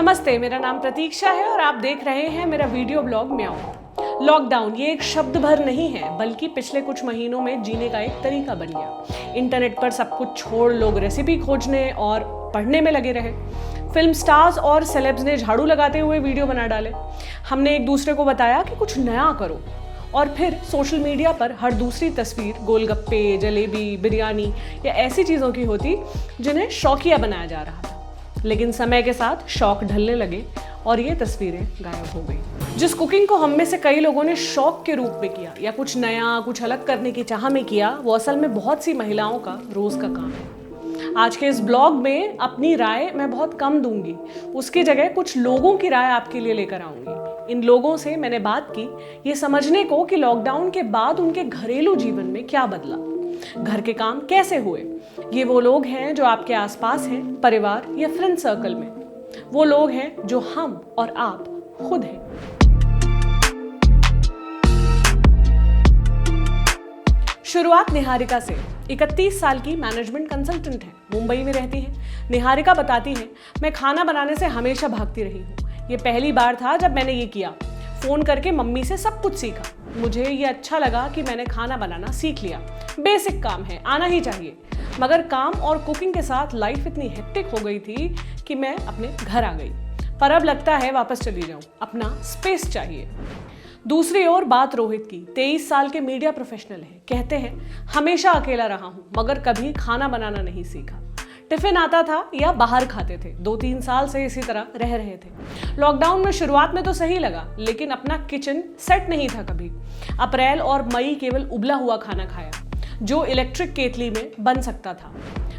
नमस्ते, मेरा नाम प्रतीक्षा है और आप देख रहे हैं मेरा वीडियो ब्लॉग म्याऊं। लॉकडाउन ये एक शब्द भर नहीं है, बल्कि पिछले कुछ महीनों में जीने का एक तरीका बन गया। इंटरनेट पर सब कुछ छोड़ लोग रेसिपी खोजने और पढ़ने में लगे रहे। फिल्म स्टार्स और सेलेब्स ने झाड़ू लगाते हुए वीडियो बना डाले। हमने एक दूसरे को बताया कि कुछ नया करो, और फिर सोशल मीडिया पर हर दूसरी तस्वीर गोलगप्पे, जलेबी, बिरयानी या ऐसी चीज़ों की होती जिन्हें शौकिया बनाया जा रहा था। लेकिन समय के साथ शौक ढलने लगे और ये तस्वीरें गायब हो गई। जिस कुकिंग को हम में से कई लोगों ने शौक के रूप में किया या कुछ नया, कुछ अलग करने की चाह में किया, वो असल में बहुत सी महिलाओं का रोज का काम है। आज के इस ब्लॉग में अपनी राय मैं बहुत कम दूंगी, उसकी जगह कुछ लोगों की राय आपके लिए लेकर आऊंगी। इन लोगों से मैंने बात की ये समझने को कि लॉकडाउन के बाद उनके घरेलू जीवन में क्या बदला, घर के काम कैसे हुए। ये वो लोग हैं जो आपके आसपास हैं, परिवार या फ्रेंड सर्कल में। वो लोग हैं जो हम और आप खुद हैं। शुरुआत निहारिका से। 31 साल की मैनेजमेंट कंसल्टेंट है, मुंबई में रहती है। निहारिका बताती है, मैं खाना बनाने से हमेशा भागती रही हूँ। ये पहली बार था जब मैंने ये किया। फोन करके मम्मी से सब कुछ सीखा। मुझे ये अच्छा लगा कि मैंने खाना बनाना सीख लिया। बेसिक काम है, आना ही चाहिए। मगर काम और कुकिंग के साथ लाइफ इतनी हेक्टिक हो गई थी कि मैं अपने घर आ गई। पर अब लगता है वापस चली जाऊं, अपना स्पेस चाहिए। दूसरी ओर बात रोहित की। 23 साल के मीडिया प्रोफेशनल है। कहते हैं, हमेशा अकेला रहा हूं, मगर कभी खाना बनाना नहीं सीखा। टिफिन आता था या बाहर खाते थे। 2-3 साल से इसी तरह रह रहे थे। लॉकडाउन में शुरुआत में तो सही लगा, लेकिन अपना किचन सेट नहीं था कभी। अप्रैल और मई केवल उबला हुआ खाना खाया जो इलेक्ट्रिक केतली में बन सकता था।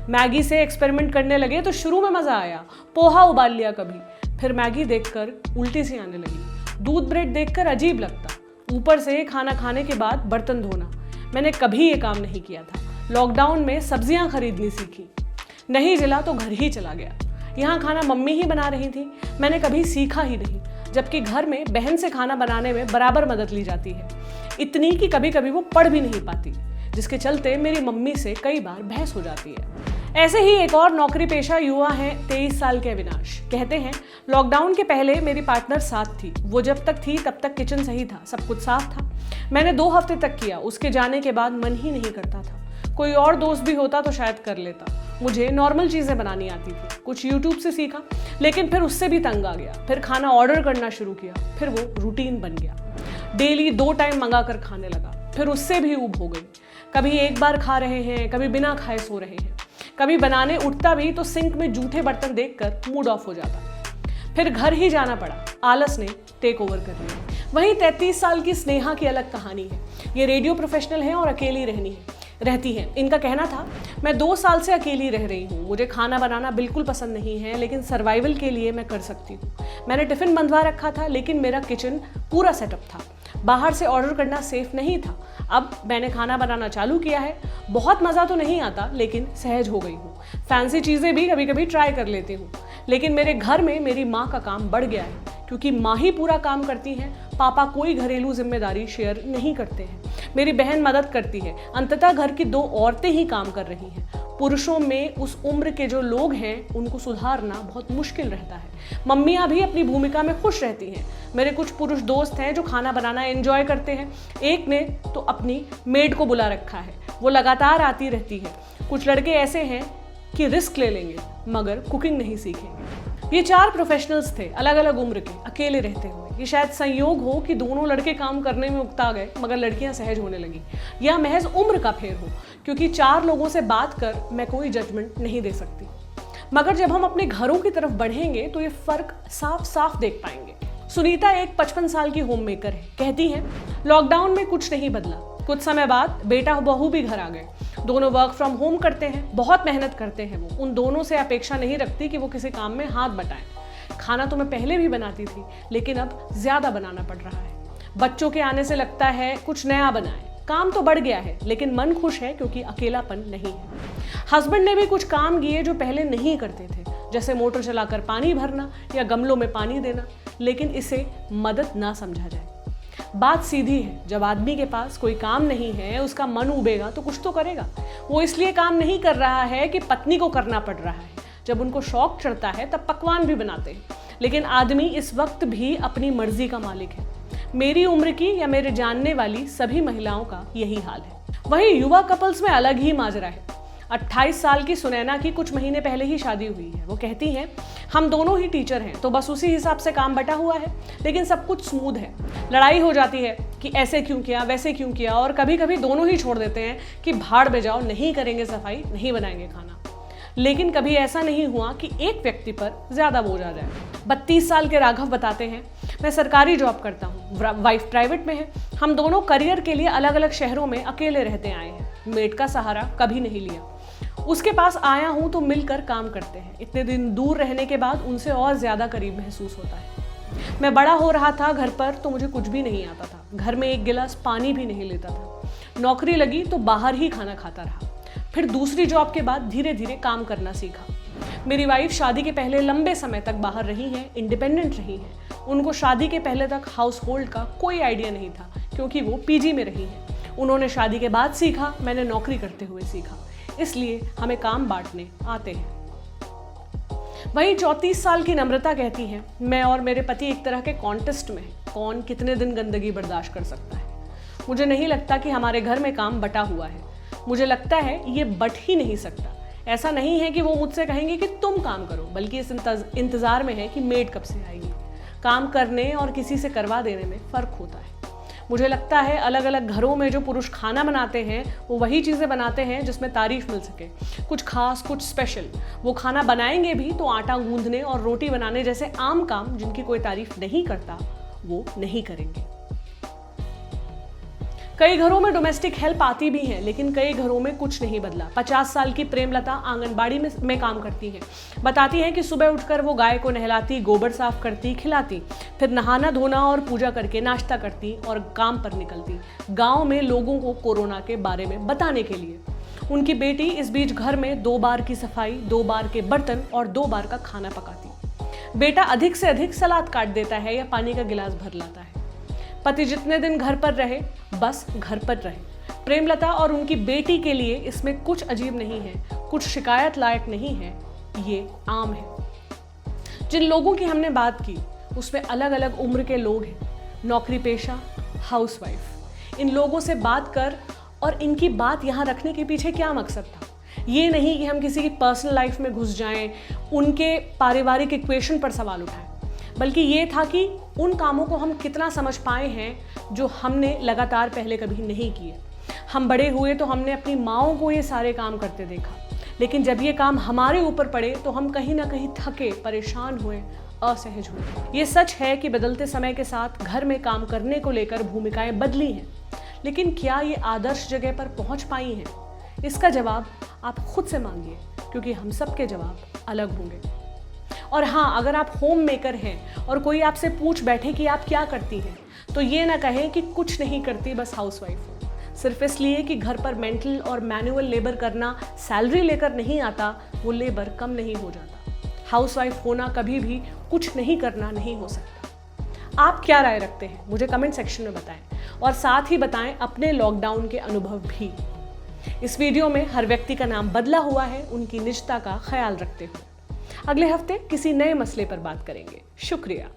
मैगी से एक्सपेरिमेंट करने लगे तो शुरू में मजा आया। पोहा उबाल लिया कभी, फिर मैगी देखकर उल्टी सी आने लगी। दूध ब्रेड देखकर अजीब लगता। ऊपर से खाना खाने के बाद बर्तन धोना, मैंने कभी ये काम नहीं किया था। लॉकडाउन में सब्जियां खरीदनी सीखी। नहीं जिला तो घर ही चला गया। यहाँ खाना मम्मी ही बना रही थी, मैंने कभी सीखा ही नहीं। जबकि घर में बहन से खाना बनाने में बराबर मदद ली जाती है, इतनी कि कभी कभी वो पढ़ भी नहीं पाती, जिसके चलते मेरी मम्मी से कई बार बहस हो जाती है। ऐसे ही एक और नौकरी पेशा युवा हैं 23 साल के अविनाश। कहते हैं, लॉकडाउन के पहले मेरी पार्टनर साथ थी। वो जब तक थी तब तक किचन सही था, सब कुछ साफ था। मैंने 2 हफ्ते तक किया, उसके जाने के बाद मन ही नहीं करता था। कोई और दोस्त भी होता तो शायद कर लेता। मुझे नॉर्मल चीज़ें बनानी आती थी, कुछ यूट्यूब से सीखा, लेकिन फिर उससे भी तंग आ गया। फिर खाना ऑर्डर करना शुरू किया, फिर वो रूटीन बन गया। डेली 2 टाइम मंगा कर खाने लगा, फिर उससे भी ऊब हो गई। कभी एक बार खा रहे हैं, कभी बिना खाए सो रहे हैं। कभी बनाने उठता भी तो सिंक में जूठे बर्तन देखकर मूड ऑफ हो जाता। फिर घर ही जाना पड़ा, आलस ने टेक ओवर कर लिया। वहीं 33 साल की स्नेहा की अलग कहानी है। ये रेडियो प्रोफेशनल है और अकेली रहती है। इनका कहना था, मैं 2 साल से अकेली रह रही हूँ। मुझे खाना बनाना बिल्कुल पसंद नहीं है, लेकिन सर्वाइवल के लिए मैं कर सकती हूँ। मैंने टिफिन बंधवा रखा था, लेकिन मेरा किचन पूरा सेटअप था। बाहर से ऑर्डर करना सेफ नहीं था। अब मैंने खाना बनाना चालू किया है। बहुत मज़ा तो नहीं आता, लेकिन सहज हो गई हूँ। फैंसी चीज़ें भी कभी कभी ट्राई कर लेती हूँ। लेकिन मेरे घर में मेरी माँ का काम बढ़ गया है, क्योंकि माँ ही पूरा काम करती हैं। पापा कोई घरेलू जिम्मेदारी शेयर नहीं करते हैं। मेरी बहन मदद करती है। अंततः घर की 2 औरतें ही काम कर रही हैं। पुरुषों में उस उम्र के जो लोग हैं, उनको सुधारना बहुत मुश्किल रहता है। मम्मियाँ भी अपनी भूमिका में खुश रहती हैं। मेरे कुछ पुरुष दोस्त हैं जो खाना बनाना एंजॉय करते हैं। एक ने तो अपनी मेड को बुला रखा है, वो लगातार आती रहती है। कुछ लड़के ऐसे हैं कि रिस्क ले लेंगे, मगर कुकिंग नहीं सीखेंगे। ये 4 प्रोफेशनल्स थे, अलग अलग उम्र के, अकेले रहते हुए। ये शायद संयोग हो कि दोनों लड़के काम करने में उकता गए, मगर लड़कियां सहज होने लगी। या महज उम्र का फेर हो, क्योंकि 4 लोगों से बात कर मैं कोई जजमेंट नहीं दे सकती। मगर जब हम अपने घरों की तरफ बढ़ेंगे तो ये फर्क साफ साफ देख पाएंगे। सुनीता एक 55 साल की होम मेकर है। कहती है, लॉकडाउन में कुछ नहीं बदला। कुछ समय बाद बेटा बहू भी घर आ गए। दोनों वर्क फ्रॉम होम करते हैं, बहुत मेहनत करते हैं। वो उन दोनों से अपेक्षा नहीं रखती कि वो किसी काम में हाथ बटाएं। खाना तो मैं पहले भी बनाती थी, लेकिन अब ज्यादा बनाना पड़ रहा है। बच्चों के आने से लगता है कुछ नया बनाएं। काम तो बढ़ गया है, लेकिन मन खुश है क्योंकि अकेलापन नहीं है। हस्बैंड ने भी कुछ काम किए जो पहले नहीं करते थे, जैसे मोटर चलाकर पानी भरना या गमलों में पानी देना, लेकिन इसे मदद ना समझा जाए। बात सीधी है, जब आदमी के पास कोई काम नहीं है, उसका मन उबेगा तो कुछ तो करेगा। वो इसलिए काम नहीं कर रहा है कि पत्नी को करना पड़ रहा है। जब उनको शौक चढ़ता है तब पकवान भी बनाते हैं। लेकिन आदमी इस वक्त भी अपनी मर्जी का मालिक है। मेरी उम्र की या मेरे जानने वाली सभी महिलाओं का यही हाल है। वहीं युवा कपल्स में अलग ही माजरा है। 28 साल की सुनैना की कुछ महीने पहले ही शादी हुई है। वो कहती हैं, हम दोनों ही टीचर हैं, तो बस उसी हिसाब से काम बटा हुआ है, लेकिन सब कुछ स्मूथ है। लड़ाई हो जाती है कि ऐसे क्यों किया, वैसे क्यों किया, और कभी कभी दोनों ही छोड़ देते हैं कि भाड़ में जाओ, नहीं करेंगे सफाई, नहीं बनाएंगे खाना। लेकिन कभी ऐसा नहीं हुआ कि एक व्यक्ति पर ज्यादा बोझ आ जाए। 32 साल के राघव बताते हैं, मैं सरकारी जॉब करता हूँ, वाइफ प्राइवेट में है। हम दोनों करियर के लिए अलग अलग शहरों में अकेले रहते आए हैं। मेड का सहारा कभी नहीं लिया। उसके पास आया हूँ तो मिलकर काम करते हैं। इतने दिन दूर रहने के बाद उनसे और ज्यादा करीब महसूस होता है। मैं बड़ा हो रहा था घर पर, तो मुझे कुछ भी नहीं आता था। घर में एक गिलास पानी भी नहीं लेता था। नौकरी लगी तो बाहर ही खाना खाता रहा। फिर दूसरी जॉब के बाद धीरे धीरे काम करना सीखा। मेरी वाइफ शादी के पहले लंबे समय तक बाहर रही है, इंडिपेंडेंट रही है। उनको शादी के पहले तक हाउस होल्ड का कोई आइडिया नहीं था, क्योंकि वो पीजी में रही है। उन्होंने शादी के बाद सीखा, मैंने नौकरी करते हुए सीखा, इसलिए हमें काम बांटने आते हैं। वहीं 34 साल की नम्रता कहती है, मैं और मेरे पति एक तरह के कॉन्टेस्ट में हैं, कौन कितने दिन गंदगी बर्दाश्त कर सकता है। मुझे नहीं लगता कि हमारे घर में काम बटा हुआ है। मुझे लगता है ये बट ही नहीं सकता। ऐसा नहीं है कि वो मुझसे कहेंगे कि तुम काम करो, बल्कि इस इंतजार में है कि मेड कब से आएगी। काम करने और किसी से करवा देने में फर्क होता है। मुझे लगता है अलग अलग घरों में जो पुरुष खाना बनाते हैं वो वही चीज़ें बनाते हैं जिसमें तारीफ मिल सके, कुछ खास, कुछ स्पेशल। वो खाना बनाएंगे भी तो आटा गूंदने और रोटी बनाने जैसे आम काम जिनकी कोई तारीफ नहीं करता, वो नहीं करेंगे। कई घरों में डोमेस्टिक हेल्प आती भी है, लेकिन कई घरों में कुछ नहीं बदला। 50 साल की प्रेमलता आंगनबाड़ी में काम करती है। बताती है कि सुबह उठकर वो गाय को नहलाती, गोबर साफ करती, खिलाती, फिर नहाना धोना और पूजा करके नाश्ता करती और काम पर निकलती, गांव में लोगों को कोरोना के बारे में बताने के लिए। उनकी बेटी इस बीच घर में 2 बार की सफाई, 2 बार के बर्तन और 2 बार का खाना पकाती। बेटा अधिक से अधिक सलाद काट देता है या पानी का गिलास भर लाता है। पति जितने दिन घर पर रहे, बस घर पर रहे। प्रेमलता और उनकी बेटी के लिए इसमें कुछ अजीब नहीं है, कुछ शिकायत लायक नहीं है, ये आम है। जिन लोगों की हमने बात की उसमें अलग अलग उम्र के लोग हैं, नौकरी पेशा, हाउसवाइफ। इन लोगों से बात कर और इनकी बात यहाँ रखने के पीछे क्या मकसद था? ये नहीं कि हम किसी की पर्सनल लाइफ में घुस जाएं, उनके पारिवारिक इक्वेशन पर सवाल उठाएं, बल्कि ये था कि उन कामों को हम कितना समझ पाए हैं जो हमने लगातार पहले कभी नहीं किए। हम बड़े हुए तो हमने अपनी माँओं को ये सारे काम करते देखा, लेकिन जब ये काम हमारे ऊपर पड़े तो हम कहीं ना कहीं थके, परेशान हुए, असहज हुए। ये सच है कि बदलते समय के साथ घर में काम करने को लेकर भूमिकाएं बदली हैं, लेकिन क्या ये आदर्श जगह पर पहुंच पाई हैं? इसका जवाब आप खुद से मांगिए, क्योंकि हम सबके जवाब अलग होंगे। और हाँ, अगर आप होम मेकर हैं और कोई आपसे पूछ बैठे कि आप क्या करती हैं, तो ये ना कहें कि कुछ नहीं करती, बस हाउसवाइफ हूँ। सिर्फ इसलिए कि घर पर मेंटल और मैनुअल लेबर करना सैलरी लेकर नहीं आता, वो लेबर कम नहीं हो जाता। हाउसवाइफ होना कभी भी कुछ नहीं करना नहीं हो सकता। आप क्या राय रखते हैं मुझे कमेंट सेक्शन में बताएं, और साथ ही बताएं अपने लॉकडाउन के अनुभव भी। इस वीडियो में हर व्यक्ति का नाम बदला हुआ है, उनकी निजता का ख्याल रखते हुए। अगले हफ्ते किसी नए मसले पर बात करेंगे। शुक्रिया।